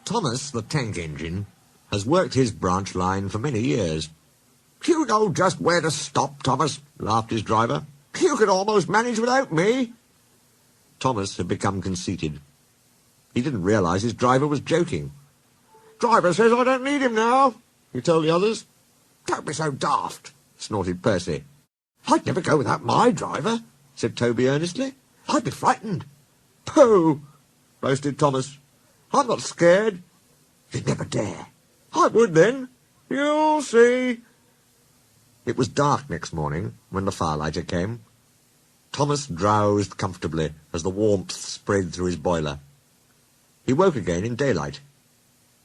Thomas, the tank engine, has worked his branch line for many years. "You know just where to stop, Thomas," laughed his driver. "You could almost manage without me." Thomas had become conceited. He didn't realise his driver was joking. "Driver says I don't need him now," he told the others. "Don't be so daft," snorted Percy. "I'd never go without my driver," said Toby earnestly. "I'd be frightened." "Pooh," boasted Thomas. "I'm not scared." "You'd never dare." "I would then. You'll see." It was dark next morning when the firelighter came. Thomas drowsed comfortably as the warmth spread through his boiler. He woke again in daylight.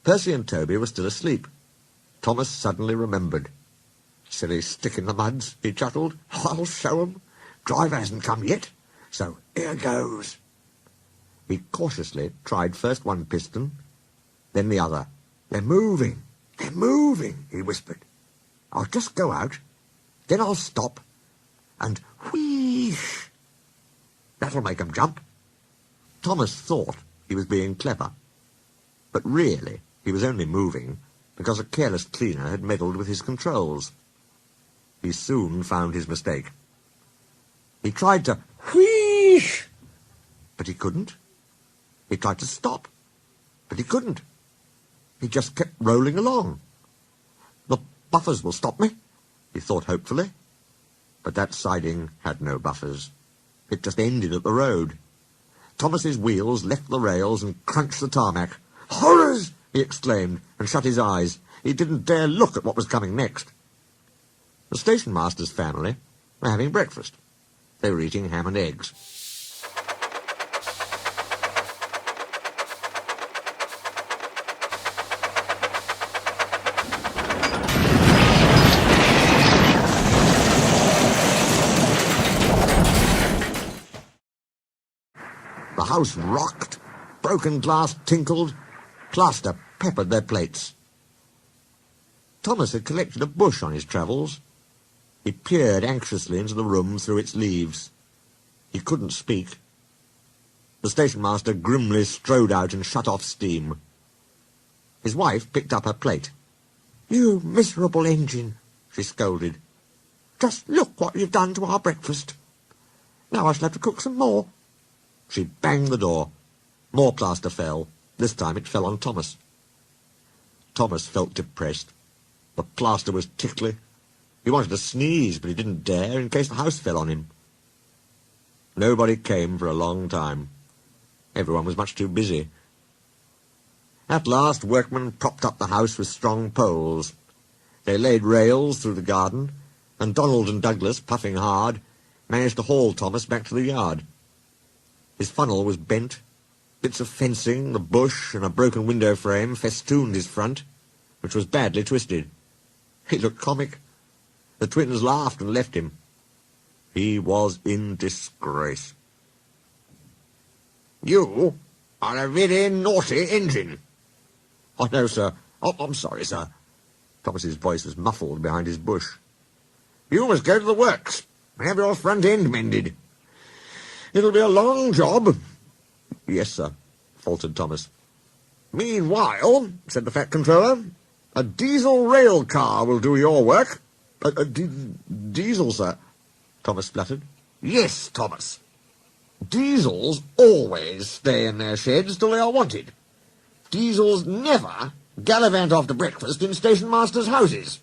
Percy and Toby were still asleep. Thomas suddenly remembered. "Silly stick in the muds," he chuckled. "I'll show 'em. Driver hasn't come yet, so here goes." He cautiously tried first one piston, then the other. "They're moving, he whispered. "I'll just go out, then I'll stop, and wheesh! That'll make 'em jump." Thomas thought he was being clever, but really he was only moving because a careless cleaner had meddled with his controls. He soon found his mistake. He tried to wheesh, but he couldn't. He tried to stop, but he couldn't. He just kept rolling along. "The buffers will stop me," he thought hopefully. But that siding had no buffers. It just ended at the road. Thomas's wheels left the rails and crunched the tarmac. "Horrors!" he exclaimed, and shut his eyes. He didn't dare look at what was coming next. The station master's family were having breakfast. They were eating ham and eggs. The house rocked, broken glass tinkled, plaster peppered their plates. Thomas had collected a bush on his travels. He peered anxiously into the room through its leaves. He couldn't speak. The station master grimly strode out and shut off steam. His wife picked up her plate. "You miserable engine," she scolded. "Just look what you've done to our breakfast. Now I shall have to cook some more." She banged the door. More plaster fell. This time it fell on Thomas. Thomas felt depressed. The plaster was tickly. He wanted to sneeze, but he didn't dare in case the house fell on him. Nobody came for a long time. Everyone was much too busy. At last, workmen propped up the house with strong poles. They laid rails through the garden, and Donald and Douglas, puffing hard, managed to haul Thomas back to the yard. His funnel was bent. Bits of fencing, the bush, and a broken window frame festooned his front, which was badly twisted. He looked comic. The twins laughed and left him. He was in disgrace. "You are a very naughty engine." "I know, sir. I'm sorry, sir." Thomas's voice was muffled behind his bush. "You must go to the works and have your front end mended. It'll be a long job." "Yes, sir," faltered Thomas. "Meanwhile," said the Fat Controller, "a diesel rail car will do your work." Diesel, sir?" Thomas spluttered. "Yes, Thomas. Diesels always stay in their sheds till they are wanted. Diesels never gallivant after breakfast in station masters' houses."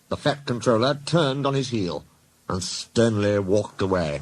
The Fat Controller turned on his heel and sternly walked away.